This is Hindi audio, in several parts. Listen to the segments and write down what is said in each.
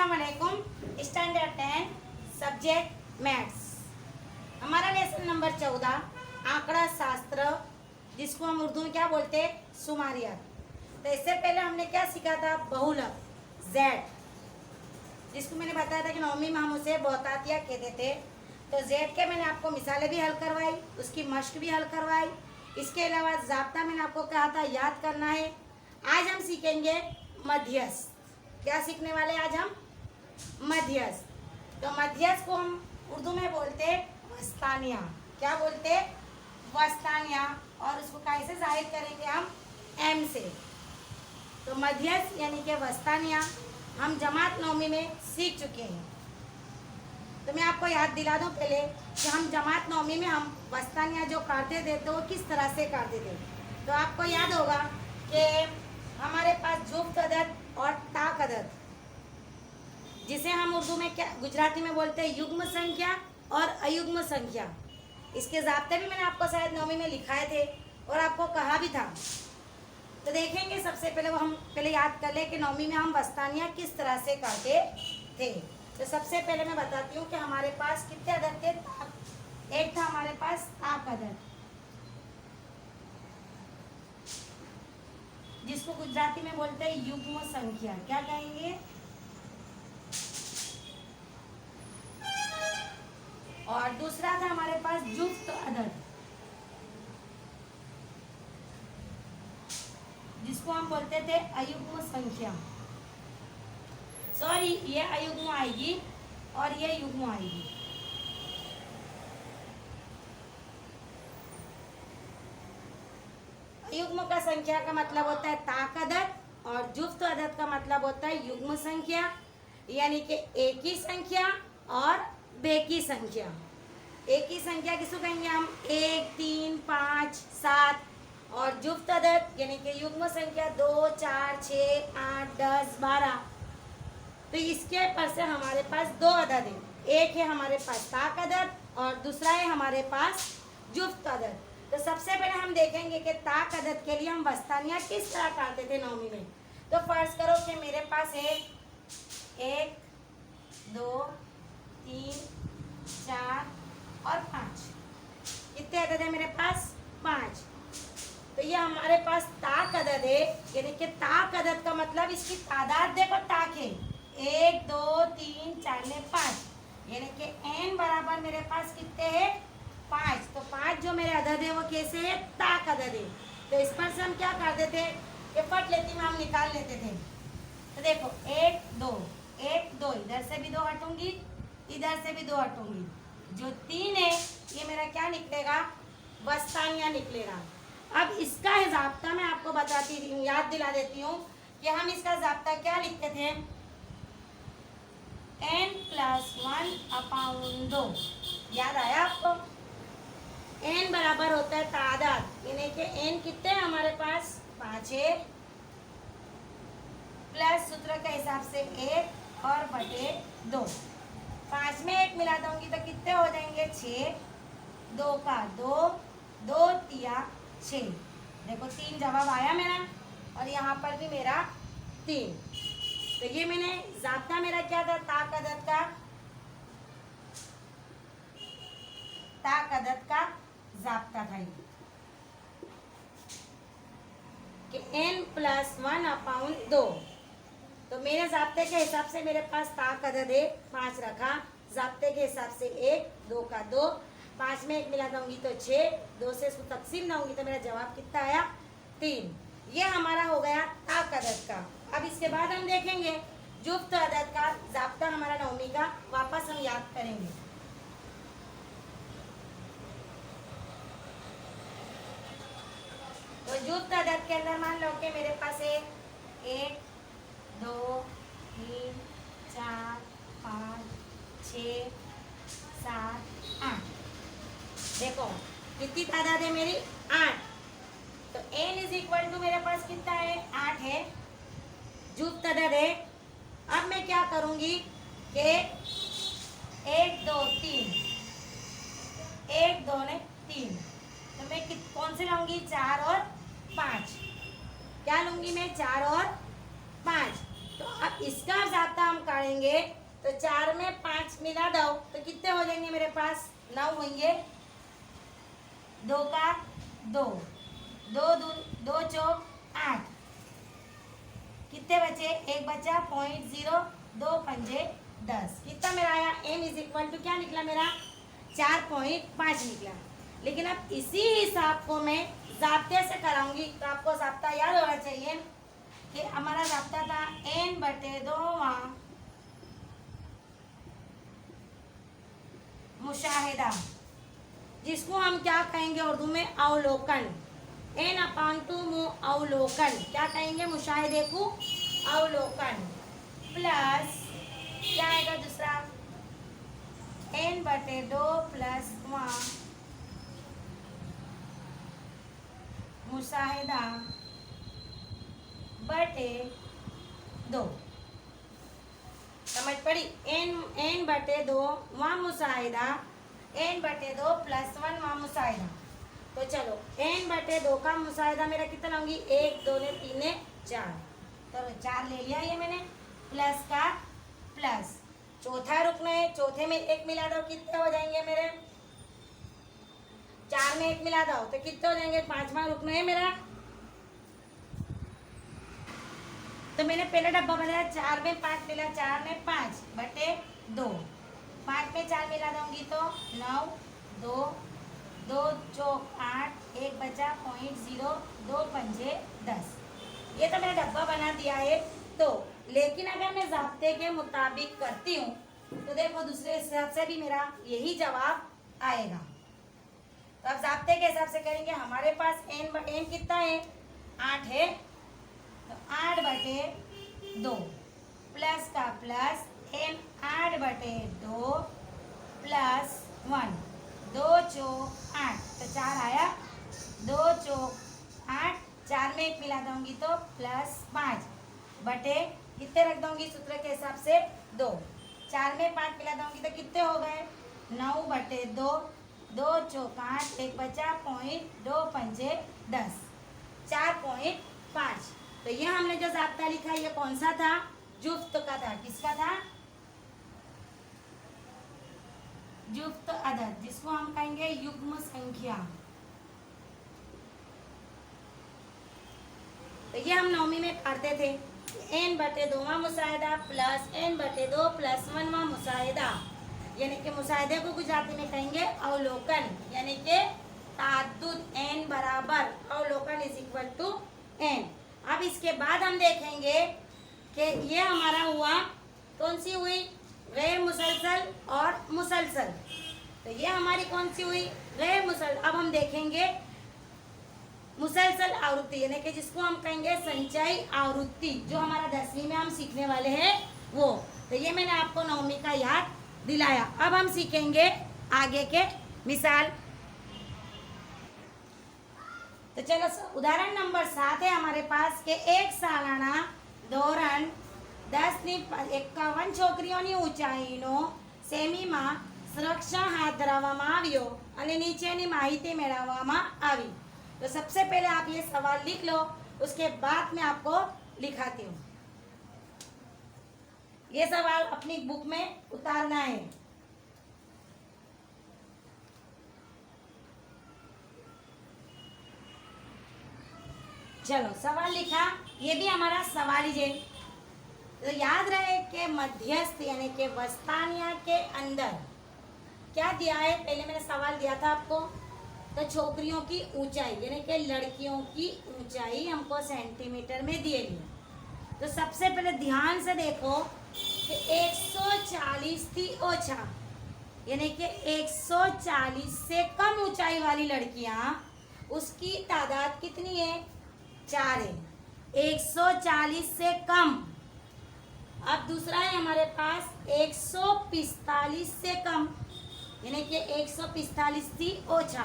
अस्सलामुअलैकुम। स्टैंडर्ड 10 सब्जेक्ट मैथ्स, हमारा लेसन नंबर 14 आंकड़ा शास्त्र, जिसको हम उर्दू में क्या बोलते हैं, शुमारियात। तो इससे पहले हमने क्या सीखा था, बहुलक जेड, जिसको मैंने बताया था कि नौवीं में हम उसे बहुतातिया कहते थे। तो जेड के मैंने आपको मिसालें भी हल करवाई, उसकी मश्क भी हल करवाई। इसके अलावा ज़ाब्ता मैंने आपको कहा था याद करना है। आज हम सीखेंगे मध्यस्थ। क्या सीखने वाले आज हम, मध्यस्थ। तो मध्यस्थ को हम उर्दू में बोलते वस्तानिया। क्या बोलते, वस्तानिया। और उसको कैसे जाहिर करेंगे हम, एम से। तो मध्यस्थ यानी कि वस्तानिया हम जमात नौवीं में सीख चुके हैं। तो मैं आपको याद दिला दूं पहले कि हम जमात नौवीं में हम वस्तानिया जो काटते थे तो वो किस तरह से काटते थे। तो आपको याद होगा कि हमारे पास जुफ्त अदद और ताक अदद, जिसे हम उर्दू में क्या, गुजराती में बोलते हैं युग्म संख्या और अयुग्म संख्या। इसके ज़ाब्ते भी मैंने आपको शायद नौवीं में लिखाए थे और आपको कहा भी था। तो देखेंगे, सबसे पहले वो हम पहले याद कर ले कि नौवीं में हम वस्तानिया किस तरह से काटे थे। तो सबसे पहले मैं बताती हूँ कि हमारे पास कितने अदद थे। एक था हमारे पास ताक अदद, जिसको गुजराती में बोलते हैं युग्म संख्या। क्या कहेंगे, और दूसरा था हमारे पास जुफ्त अदद, जिसको हम बोलते थे अयुग्म संख्या। सॉरी, ये अयुग्म आएगी और ये युग्म आएगी। अयुग्म का संख्या का मतलब होता है ताक अदद, और जुफ्त अदद का मतलब होता है युग्म संख्या, यानी कि एक ही संख्या और बेकी संख्या। एक ही संख्या किसको कहेंगे हम, 1, 3, 5, 7। और जुफ्त अदद यानी कि युग्म संख्या 2, 4, 6, 8, 10, 12। तो इसके पर से हमारे पास दो अदद है। एक है हमारे पास ताक अदद और दूसरा है हमारे पास जुफ्त अदद। तो सबसे पहले हम देखेंगे कि ताक अदद के लिए हम वस्तानिया किस तरह काटते थे नौवीं में। तो फर्ज करो कि मेरे पास है 1, 2, 3, 4 और 5। कितने अदद है मेरे पास, 5। तो ये हमारे पास ताक अदद है, यानी कि ताक अदद का मतलब इसकी तादाद देखो, ताक है 1, 2, 3, 4 ने 5, यानी कि n बराबर मेरे पास कितने हैं, 5। तो 5 जो मेरे अदद है वो कैसे है, ताक अदद है। तो इस पर से हम क्या करते थे, ये फट लेती में हम निकाल लेते थे। तो देखो 1, 2, 1, 2, इधर से भी 2 हटूंगी, इधर से भी 2 हटूंगी। जो 3 है ये मेरा क्या निकलेगा, वस्तानिया निकलेगा। अब इसका ज़ाब्ता मैं आपको बताती हूँ, याद दिला देती हूँ कि हम इसका ज़ाब्ता क्या लिखते थे, n+1/2। याद आया आपको, n बराबर होता है तादाद, यानी कि n कितने हैं हमारे पास, 5 है, प्लस सूत्र के हिसाब से 1 और बटे 2। 5 में 1 मिला दूंगी तो कितने हो जाएंगे, 6। 2 का 2, 2 तिया 6। देखो 3 जवाब आया मेरा, और यहाँ पर भी मेरा 3। तो ये मैंने ज़ाब्ता मेरा क्या था, ताक अदद का, ताक अदद का ज़ाब्ता था ये कि n+1/2। तो मेरे ज़ाब्ते के हिसाब से मेरे पास ताक अदद है 5 रखा, ज़ाब्ते के हिसाब से 1, 2 का 2, 5 में 1 मिला दूंगी तो 6, 2 से इसको तकसीम दूंगी तो मेरा जवाब कितना आया, 3। ये हमारा हो गया ताक अदद का। अब इसके बाद हम देखेंगे जुफ्त अदद का ज़ाब्ता, हमारा नौवीं का वापस हम याद करेंगे। तो जुफ्त अदद के अंदर मान लो कि मेरे पास है 1, 2, 3, 4, 5, 6, 7, 8। देखो कितनी तादाद है मेरी, 8। तो n मेरे पास कितना है, 8 है, जुफ्त अदद है। अब मैं क्या करूंगी कि 1, 2, 3, 1, 2 ने 3, तो मैं कौन से लाऊंगी, 4 और 5। क्या लूंगी मैं, 4 और 5। तो अब इसका ज़ाब्ता हम काटेंगे। तो 4 में 5 मिला दो तो कितने हो जाएंगे मेरे पास? 9 होंगे। 2 का 2, 2 चौक 8, कितने बचे? 1 बचा, 0.0, 2 पंजे 10। कितना मेरा आया? m इज इक्वल टू क्या निकला मेरा? 4.5 निकला। लेकिन अब इसी हिसाब को मैं ज़ाब्ते से कराऊंगी। तो आपको ज़ाब्ता याद होना चाहिए कि हमारा ज़ाब्ता था n/2 मुशाहिदा, जिसको हम क्या कहेंगे उर्दू में? अवलोकन। n/2 अवलोकन क्या कहेंगे? मुशाहिदे को अवलोकन। प्लस क्या आएगा दूसरा? n/2 प्लस मुशाहिदा बटे 2। समझ पड़ी? n/2 वहाँ मुशाहिदा, n/2 प्लस 1 वहाँ मुशाहिदा। तो चलो n/2 का मुशाहिदा मेरा कितना लाऊंगी? 1 2 ने 3 ने 4, तो 4 ले लिया ये मैंने। प्लस का प्लस, चौथा रुकना है, चौथे में 1 मिला दो, कितने हो जाएंगे मेरे? 4 में 1 मिला दो तो कितने हो जाएंगे? 5वां रुकना है मेरा। तो मैंने पहले डब्बा बनाया, 4 में 5 मिला, 4 में 5 बटे 2, 5 में 4 मिला दूंगी तो 9, 2 2 चौक 8, 1 बचा 0.0, 2 पंजे 10। ये तो मैंने डब्बा बना दिया है। तो लेकिन अगर मैं ज़ाब्ते के मुताबिक करती हूँ तो देखो दूसरे हिसाब से भी मेरा यही जवाब आएगा। तो अब ज़ाब्ते के हिसाब से करेंगे। हमारे पास n कितना है? 8 है। तो 8 बटे 2 प्लस का प्लस n 8 बटे 2 प्लस 1, 2 चौक 8 तो 4 आया, 2 चौक 8, 4 में 1 मिला दूंगी तो प्लस 5 बटे कितने रख दूंगी सूत्र के हिसाब से? 2, 4 में 5 मिला दूंगी तो कितने हो गए? 9 बटे 2, 2 चौक 8, 1 बचा 2 पंजे 10, 4.5। तो ये हमने जो ज़ाब्ता लिखा ये कौन सा था? जुफ्त का था। किसका था? जुफ्त अदद, जिसको हम कहेंगे युग्म संख्या। तो ये हम नौवीं में पढ़ते थे। n/2 मुशाहिदा प्लस n/2 प्लस 1 मुशाहिदा, यानी कि मुशाहिदे को गुजराती में कहेंगे अवलोकन, यानी कि ताद्दुद n बराबर अवलोकन इज इक्वल टू n। अब इसके बाद हम देखेंगे कि ये हमारा हुआ कौन सी हुई? गैर मुसलसल और मुसलसल। तो ये हमारी कौन सी हुई? गैर मुसलसल। अब हम देखेंगे मुसलसल आवृत्ति, यानी कि जिसको हम कहेंगे संचयी आवृत्ति, जो हमारा 10वीं में हम सीखने वाले हैं वो। तो ये मैंने आपको 9वीं का याद दिलाया। अब हम सीखेंगे आगे के मिसाल। तो चलो उदाहरण नंबर 7 है हमारे पास के एक सालाना ધોરણ 10 ની 51 છોકરીઓની ઊંચાઈનો સેમીમાં સુરક્ષા હાથ ધરવામાં આવ્યો અને નીચેની માહિતી મેળવવામાં આવી। तो सबसे पहले आप ये सवाल लिख लो, उसके बाद मैं आपको लिखाती हूँ। ये सवाल अपनी बुक में उतारना है। चलो सवाल लिखा, ये भी हमारा सवाल ही है। तो याद रहे कि मध्यस्थ यानी कि वस्तानिया के अंदर क्या दिया है? पहले मैंने सवाल दिया था आपको, तो छोकरियों की ऊंचाई यानी कि लड़कियों की ऊंचाई हमको सेंटीमीटर में दिए गई। तो सबसे पहले ध्यान से देखो कि 140 थी ओछा, यानी कि 140 से कम ऊंचाई वाली लड़कियां, उसकी तादाद कितनी है? 4 है। 140 से कम। अब दूसरा है हमारे पास 145 से कम, यानी कि 145 थी ओछा,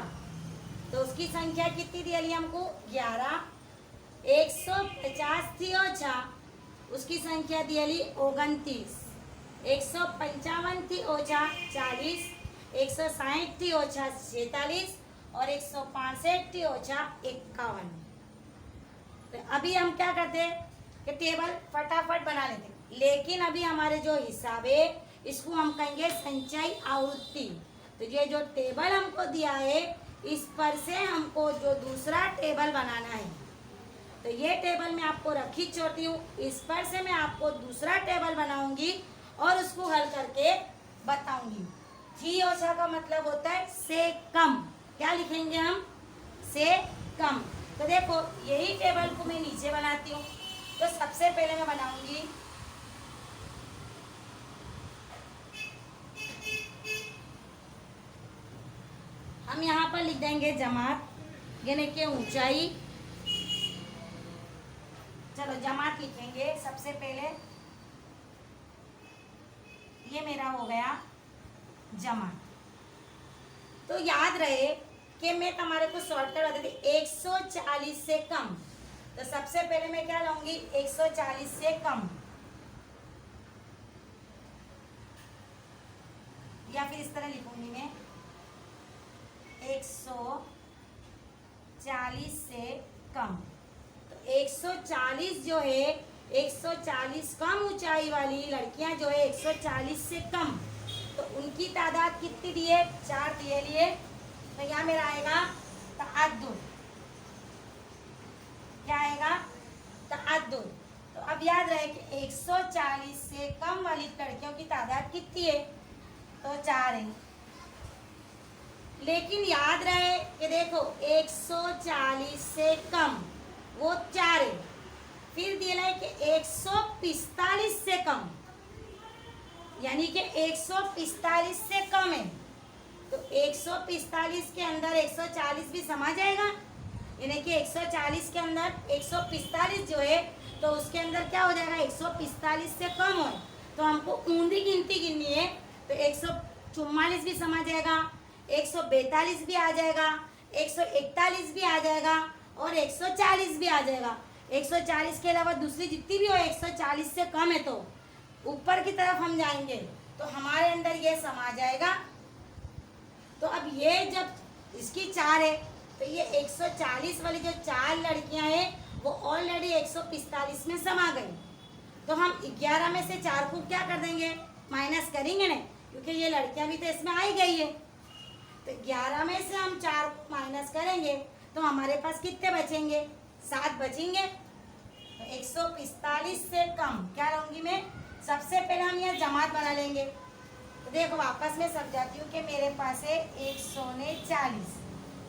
तो उसकी संख्या कितनी दी हमको? 11। 150 थी ओछा, उसकी संख्या दी 29। 155 थी ओछा 40, 160 थी ओछा 46 और 165 थी ओछा 51। तो अभी हम क्या करते हैं? कि टेबल फटाफट बना लेते हैं। लेकिन अभी हमारे जो हिसाब है इसको हम कहेंगे संचयी आवृत्ति। तो ये जो टेबल हमको दिया है इस पर से हमको जो दूसरा टेबल बनाना है। तो ये टेबल मैं आपको रखी छोड़ती हूँ, इस पर से मैं आपको दूसरा टेबल बनाऊंगी और उसको हल करके बताऊंगी। थी ओछा का मतलब होता है से कम। क्या लिखेंगे हम? से कम। तो देखो यही टेबल को मैं नीचे बनाती हूँ। तो सबसे पहले मैं बनाऊंगी हम यहाँ पर लिख देंगे जमात यानी कि ऊंचाई। चलो जमात लिखेंगे सबसे पहले। ये मेरा हो गया जमात। तो याद रहे कि मैं तुम्हारे को शॉर्ट कर देती 140 से कम। तो सबसे पहले मैं क्या लाऊंगी? 140 से कम, या फिर इस तरह लिखूंगी मैं 140 से कम। तो 140 जो है 140 कम ऊंचाई वाली लड़कियां जो है 140 से कम, तो उनकी तादाद कितनी दी है? 4 दिए लिए। तो यहाँ मेरा आएगा तअद्दुद। क्या आएगा? तअद्दुद। तो अब याद रहे कि 140 से कम वाली लड़कियों की तादाद कितनी है? तो 4 है। लेकिन याद रहे कि देखो 140 से कम वो 4 है। फिर दिया है कि 145 से कम, यानी कि 145 से कम है। तो 145 के अंदर 140 भी समा जाएगा, यानी कि 140 के अंदर 145 जो है तो उसके अंदर क्या हो जाएगा? 145 से कम हो तो हमको ऊंधी गिनती गिननी है। तो 144 भी समा जाएगा, 142 भी आ जाएगा, 141 भी आ जाएगा और 140 भी आ जाएगा। 140 के अलावा दूसरी जितनी भी हो 140 से कम है तो ऊपर की तरफ हम जाएंगे तो हमारे अंदर ये समा जाएगा। तो अब ये जब इसकी 4 है तो ये 140 वाली जो 4 लड़कियां हैं वो ऑलरेडी 145 में समा गई। तो हम 11 में से 4 को क्या कर देंगे? माइनस करेंगे ना, क्योंकि ये लड़कियां भी तो इसमें आई गई है। तो 11 में से हम 4 को माइनस करेंगे तो हमारे पास कितने बचेंगे? 7 बचेंगे। तो 145 से कम क्या लाऊंगी मैं? सबसे पहले हम यहाँ जमात बना लेंगे। तो देखो वापस में समझाती हूँ कि मेरे पास है 140।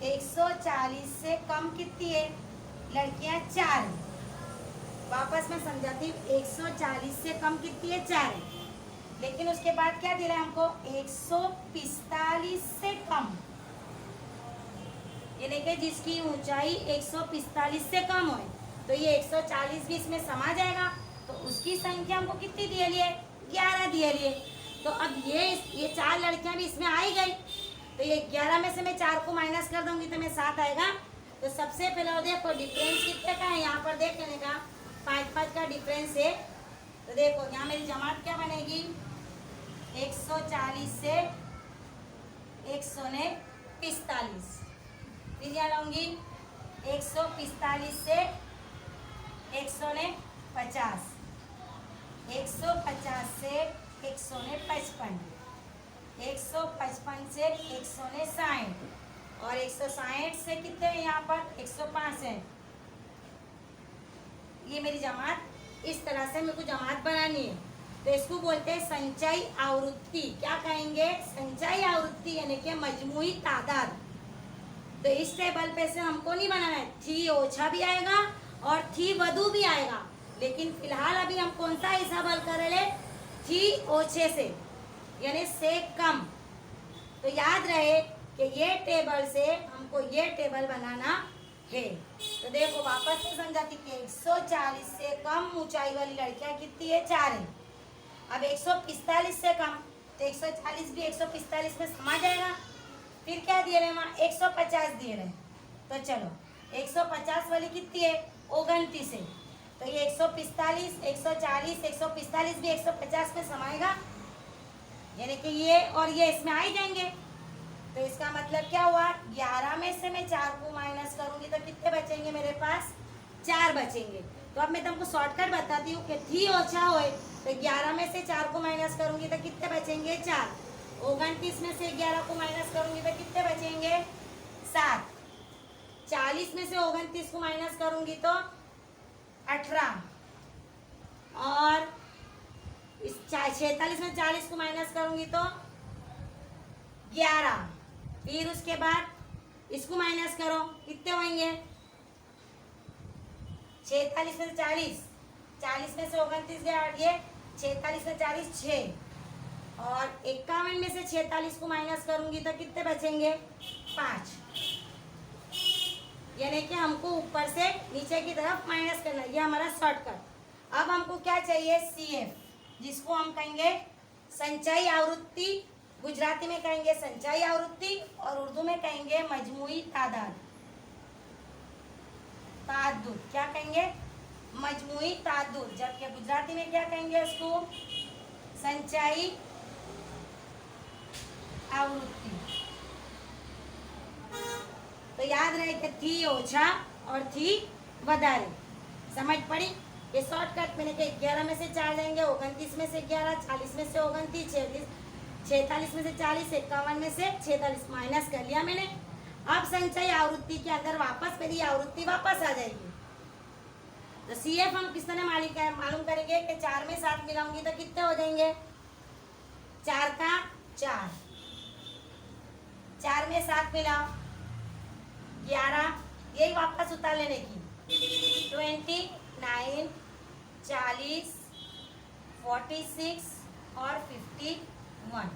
140 से कम कितनी है? लड़कियां 4 है। वापस में समझाती हूँ 140 से कम कितनी है? 4 है। लेकिन उसके बाद क्या दिला हमको? 145 से कम, यानी कि जिसकी ऊंचाई 145 से कम हो तो ये 140 भी इसमें समा जाएगा। तो उसकी संख्या हमको कितनी दिए लिए? 11 दिए लिए। तो अब ये 4 लड़कियां भी इसमें आई गई। तो ये 11 में से मैं 4 को माइनस कर दूंगी तो मैं 7 आएगा। तो सबसे पहले देखो डिफरेंस कितने का है? यहाँ पर देख लेने का 5-5 का डिफरेंस है। तो देखो यहाँ मेरी जमात क्या बनेगी? 140 से 145। फिर यहाँ लाऊंगी 145 से 150, 150 से 155, 155 से 160 और 160 से कितने हैं यहाँ पर? 165। ये मेरी जमात इस तरह से मेरे को जमात बनानी है। तो इसको बोलते हैं संचयी आवृत्ति। क्या कहेंगे? संचयी आवृत्ति यानी कि मजमूई तादाद। तो इस टेबल पे से हमको नहीं बनाना है। थी ओछा भी आएगा और थी वधु भी आएगा, लेकिन फिलहाल अभी हम कौन सा हिसाब हल कर रहे? थी ओछे से, यानी से कम। तो याद रहे कि ये टेबल से हमको ये टेबल बनाना है। तो देखो वापस से समझाती कि 140 से कम ऊंचाई वाली लड़कियां कितनी है? 4 है। अब 145 से कम तो 140 भी 145 में समा जाएगा। फिर क्या दिए रहे? वहाँ 150 दिए रहे। तो चलो 150 वाली कितनी है? 29 है। तो ये 145, 140, 145 भी 150 में समाएगा, यानी कि ये और ये इसमें आ ही जाएंगे। तो इसका मतलब क्या हुआ? 11 में से मैं 4 को माइनस करूंगी तो कितने बचेंगे मेरे पास? 4 बचेंगे। तो अब मैं तुमको शॉर्टकट बताती हूँ कि थी ओछा होए तो 11 में से 4 को माइनस करूंगी तो कितने बचेंगे 4। 29 में से 11 को माइनस करूंगी तो कितने बचेंगे 7। 40 में से 29 को माइनस करूंगी तो 18। और इस 46 में 40 को माइनस करूंगी तो 11। फिर उसके बाद इसको माइनस करो कितने होंगे 46 में से 40, 40 में से 29 गया ये 46 में 40 6। और 51 में से 46 को माइनस करूंगी तो कितने बचेंगे 5। यानी कि हमको ऊपर से नीचे की तरफ माइनस करना, ये हमारा शॉर्टकट। अब हमको क्या चाहिए CF, जिसको हम कहेंगे संचयी आवृत्ति, गुजराती में कहेंगे संचयी आवृत्ति और उर्दू में कहेंगे मजमुई तादाद। ताद्दुद क्या कहेंगे मजमुई ताद्दुद, जबकि गुजराती में क्या कहेंगे उसको संचयी आवृत्ति। तो याद रहे कि थी ओछा और थी वधारे। समझ पड़ी। ये शॉर्टकट मैंने कहा 11 में से 4 जाएंगे 29 में से 11, 40 में से 29, 46 में से 40, 51 में से 46 माइनस कर लिया मैंने। अब संचयी आवृत्ति के अंदर वापस मेरी आवृत्ति वापस आ जाएगी। तो CF हम किस तरह मालूम करेंगे कि 4 में 7 मिलाऊंगी तो कितने हो जाएंगे 4 का 4, 4 में 7 मिलाओ 11, यही वापस उतार लेने की 29, 40, 46 और 51,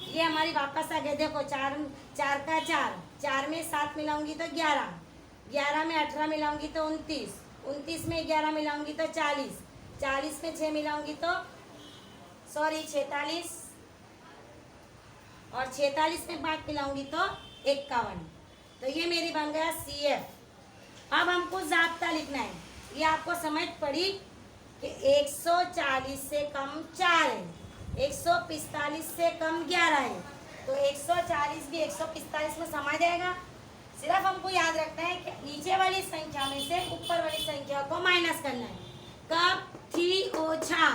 ये हमारी वापस आ गए। देखो 4 का 4, 4 में 7 मिलाऊंगी तो 11, 11 में 18 मिलाऊंगी तो 29, 29 में 11 मिलाऊंगी तो 40, 40 में 6 मिलाऊंगी तो 46, और 46 में 5 मिलाऊंगी तो 51। तो ये मेरी बन गया CF। अब हमको जाब्ता लिखना है। ये आपको समझ पड़ी कि 140 से कम 4 है, 145 से कम 11 है, तो 140 भी 145 में समा जाएगा। सिर्फ हमको याद रखना है कि नीचे वाली संख्या में से ऊपर वाली संख्या को माइनस करना है। कब थी ओछा,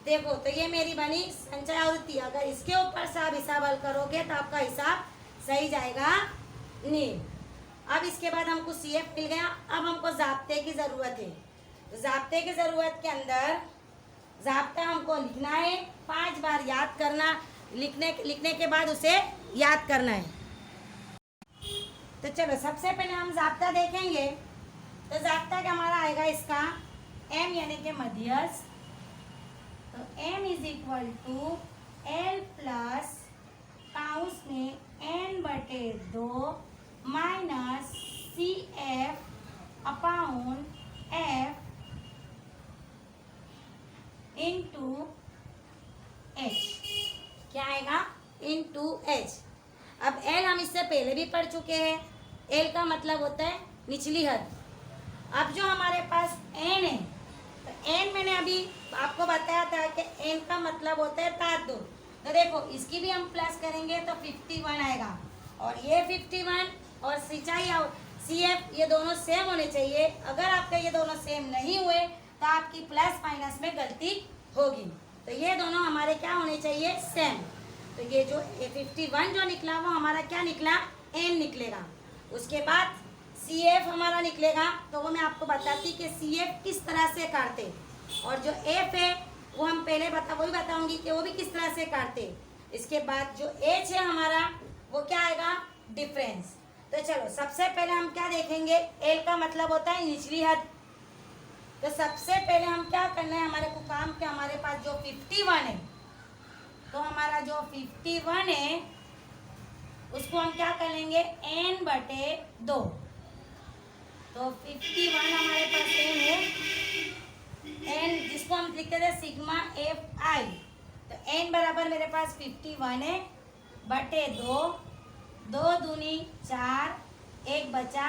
देखो तो ये मेरी बनी संचय आवृत्ति। अगर इसके ऊपर से आप हिसाब हल करोगे तो आपका हिसाब सही जाएगा नहीं। अब इसके बाद हमको CF मिल गया। अब हमको जाब्ते की जरूरत है। तो जाब्ते की जरूरत के अंदर जाब्ता हमको लिखना है, 5 बार याद करना, लिखने के बाद उसे याद करना है। तो चलो सबसे पहले हम जाब्ता देखेंगे। तो जाब्ता क्या हमारा आएगा इसका M यानी कि मध्यस्थ। तो M is equal to L plus काउंस में N/2 minus CF upon F into H। क्या आएगा इंटू H। अब L हम इससे पहले भी पढ़ चुके हैं। L का मतलब होता है निचली हद। अब जो हमारे पास N है, तो N मैंने अभी आपको बताया था कि N का मतलब होता है ताद्दुद। तो देखो इसकी भी हम प्लस करेंगे तो 51 आएगा, और ये 51 और सिंचाई और CF ये दोनों सेम होने चाहिए। अगर आपके ये दोनों सेम नहीं हुए तो आपकी प्लस माइनस में गलती होगी। तो ये दोनों हमारे क्या होने चाहिए सेम। तो ये जो 51 जो निकला वो हमारा क्या निकला N निकलेगा। उसके बाद CF हमारा निकलेगा। तो वो मैं आपको बताती कि CF किस तरह से काटते, और जो F है वो हम पहले वही बताऊंगी कि वो भी किस तरह से काटते। इसके बाद जो H है हमारा वो क्या आएगा डिफरेंस। तो चलो सबसे पहले हम क्या देखेंगे, L का मतलब होता है निचली हद। तो सबसे पहले हम क्या करना है हमारे को काम के, हमारे पास जो 51 है, तो हमारा जो 51 है उसको हम क्या कर लेंगे N/2। तो 51 हमारे पास N है, N जिसको हम लिखते थे सिग्मा FI। तो N बराबर मेरे पास 51 है बटे 2, 2 दूनी 4, 1 बचा,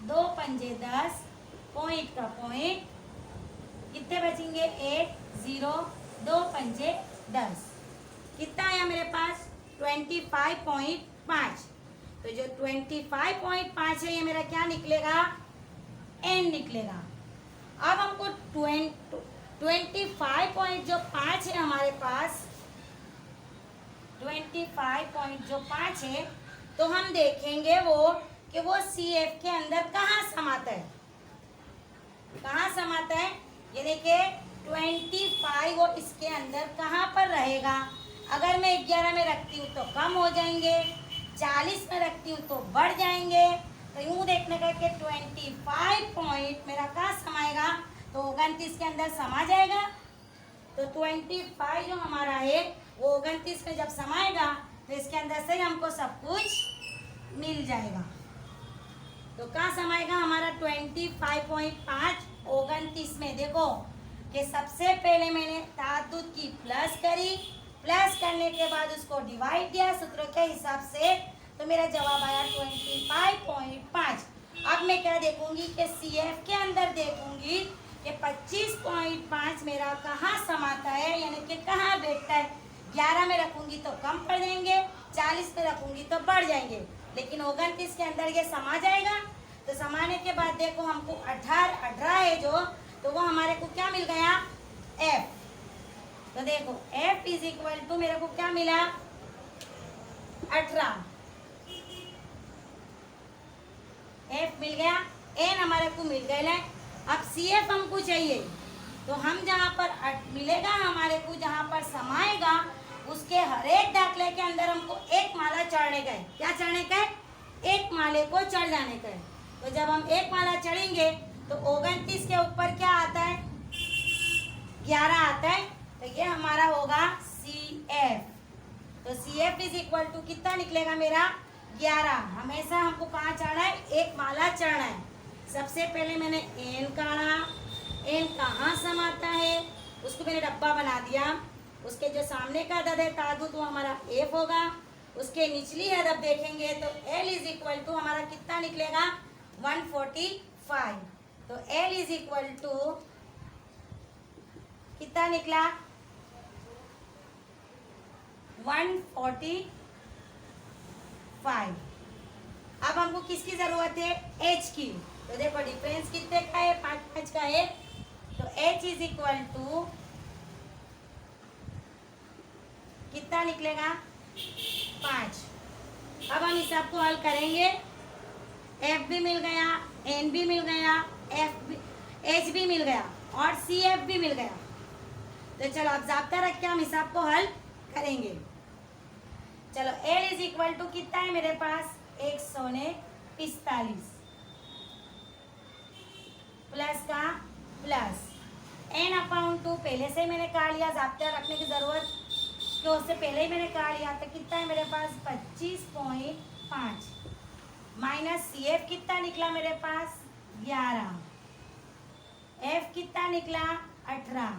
2 पंजे 10, पॉइंट का पॉइंट, कितने बचेंगे 8, 0, 2 पंजे 10, कितना आया मेरे पास 25.5। तो जो 25.5 है ये मेरा क्या निकलेगा N 10 निकलेगा। अब हमको 25 पॉइंट जो 5 है हमारे पास, 25 पॉइंट जो 5 है, तो हम देखेंगे वो कि वो सी एफ के अंदर कहाँ समाता है, कहाँ समाता है। ये देखिए 25 वो इसके अंदर कहाँ पर रहेगा। अगर मैं 11 में रखती हूँ तो कम हो जाएंगे, 40 में रखती हूँ तो बढ़ जाएंगे। तो यूँ देखने का कि 25 पॉइंट मेरा कहाँ समाएगा, तो 29 के अंदर समा जाएगा। तो 25 जो हमारा है वो 29 में जब समाएगा तो इसके अंदर से हमको सब कुछ मिल जाएगा। तो कहाँ समाएगा हमारा 25.5 29 में। देखो कि सबसे पहले मैंने धातु की प्लस करी, प्लस करने के बाद उसको डिवाइड दिया सूत्र के हिसाब से, तो मेरा जवाब आया 25.5। अब मैं क्या देखूंगी कि सी एफ के अंदर देखूंगी कि 25.5 मेरा कहाँ समाता है, यानी कि कहाँ बैठता है। 11 में रखूंगी तो कम पड़ जाएंगे, 40 में रखूंगी तो बढ़ जाएंगे, लेकिन 29 के अंदर ये समा जाएगा। तो समाने के बाद देखो हमको 18 है जो, तो वो हमारे को क्या मिल गया, एफ। तो देखो F इज इक्वल टू मेरे को क्या मिला, 18। F मिल गया, N हमारे को मिल गया है। अब CF हमको चाहिए, तो हम जहाँ पर मिलेगा हमारे को, जहाँ पर समाएगा उसके हर एक दाखले के अंदर हमको एक माला चढ़ने का है। क्या चढ़ने का है, एक माले को चढ़ जाने का है। तो जब हम एक माला चढ़ेंगे तो 29 के ऊपर क्या आता है, 11 आता है। तो ये हमारा होगा CF। तो CF इज इक्वल टू कितना निकलेगा मेरा, 11। हमेशा हमको कहाँ चढ़ना है, एक माला चढ़ना है। सबसे पहले मैंने N काढ़ा, N कहाँ समाता है उसको मैंने डब्बा बना दिया। उसके जो सामने का अदद है तादुत वो हमारा F होगा। उसके निचली अदद देखेंगे तो L इज इक्वल टू हमारा कितना निकलेगा, 145। तो L इज इक्वल टू कितना निकला, 145। अब हमको किसकी जरूरत है, H की। तो देखो डिफरेंस कितने का है, 5 का है। तो H इज इक्वल टू कितना निकलेगा, 5। अब हम हिसाब को हल करेंगे। F भी मिल गया, N भी मिल गया, H भी मिल गया और CF भी मिल गया। तो चलो अब जाब्ता रख के हम हिसाब को हल करेंगे। चलो L इज इक्वल टू कितना है मेरे पास, 145 प्लस का प्लस N/2 पहले से मैंने काट लिया, जाब्ता रखने की जरूरत कि उससे पहले ही मैंने काट लिया। तो कितना है मेरे पास, 25.5 माइनस CF कितना निकला मेरे पास, 11। F कितना निकला, 18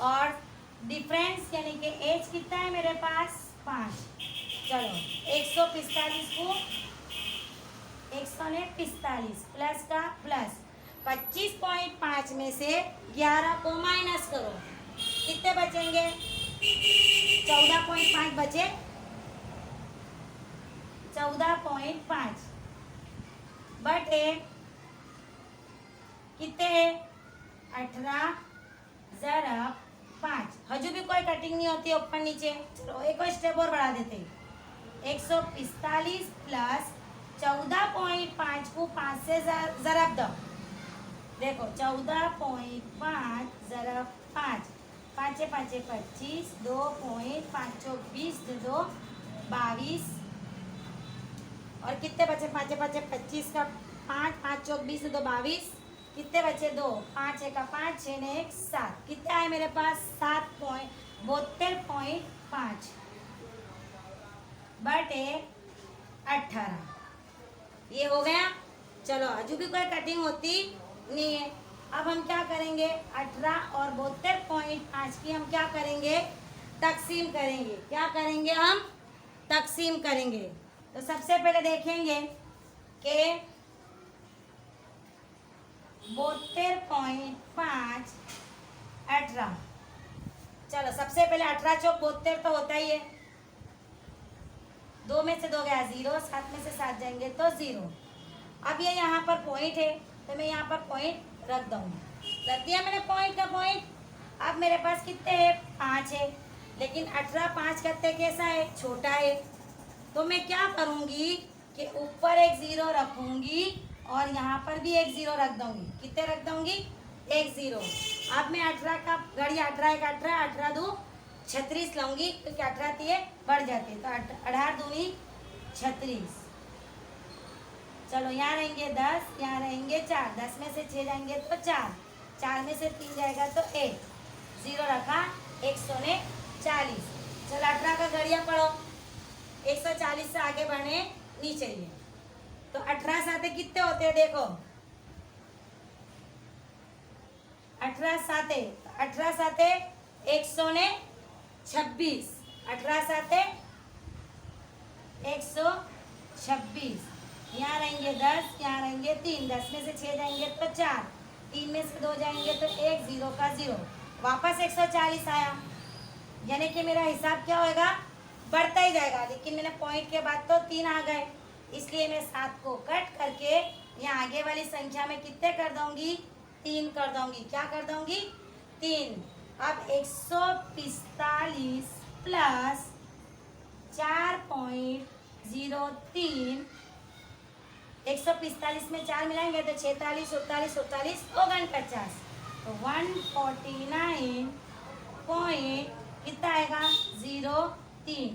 और डिफरेंस यानी कि H कितना है मेरे पास, 5। चलो 145 को 145 प्लस का प्लस 25.5 में से 11 को माइनस करो, कितने बचेंगे, 14.5 बचे, 14.5 बटे कितने है, 18 जरा 5। हजू भी कोई कटिंग नहीं होती ऊपर नीचे। चलो एक और स्टेप और बढ़ा देते हैं, 145 प्लस 14.5 को 5 से जरब दो। देखो 14.5 जरब 5, 5 5 25, 2.5 20 2 22 और कितने बचे, 5 5 25 का 5 5 20 2 22, कितने बचे, 2 5 1 का 5 6 1 7, कितने आए मेरे पास, 7.72.5 बटे 18। ये हो गया। चलो अजू भी कोई कटिंग होती नहीं है। अब हम क्या करेंगे, 18 और 72.5 की हम क्या करेंगे, तकसीम करेंगे। क्या करेंगे, हम तकसीम करेंगे। तो सबसे पहले देखेंगे कि 72.5 18। चलो सबसे पहले 18 चौक 72 तो होता ही है, 2 में से 2 गया 0, 7 में से 7 जाएंगे तो 0। अब ये यहाँ पर पॉइंट है तो मैं यहाँ पर पॉइंट रख दूँगी। रख दिया मैंने पॉइंट का पॉइंट। अब मेरे पास कितने हैं? 5 है। लेकिन 18 5 करते कैसा है? छोटा है। तो मैं क्या करूँगी कि ऊपर एक 0 रखूँगी और यहाँ पर भी एक 0 रख दूँगी। कितने रख दूँगी? एक 0। अब मैं 18 का घड़ी 18 एक 18 18 2 36 लाऊंगी क्योंकि 18 दिए बढ़ जाते। तो 18 दूनी 36। चलो यहाँ रहेंगे 10, यहाँ रहेंगे 4। 10 में से 6 जाएंगे तो 4, 4 में से 3 जाएगा तो 1। 0 रखा 140। चलो 18 का घड़िया पढ़ो। 140 से आगे बढ़ने नहीं चाहिए। तो 18 साथे कितने होते हैं? देखो 18 साथे 126। 18 साथे 126। यहाँ रहेंगे 10, यहाँ रहेंगे 3। 10 में से 6 जाएंगे तो 4, 3 में से 2 जाएंगे तो 1। 0 का 0 वापस 140 आया। यानी कि मेरा हिसाब क्या होएगा? बढ़ता ही जाएगा। लेकिन मैंने पॉइंट के बाद तो 3 आ गए, इसलिए मैं 7 को कट करके यहाँ आगे वाली संख्या में कितने कर दूंगी? 3 कर दूंगी। क्या कर दूंगी? 3। अब 145 प्लस 4.03। 145 में 4 मिलाएंगे तो 46 48 48 49। तो 149 पॉइंट कितना आएगा? 03।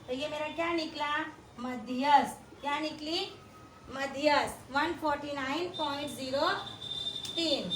तो ये मेरा क्या निकला? मध्यस्थ। क्या निकली? मध्यस्थ 149.03।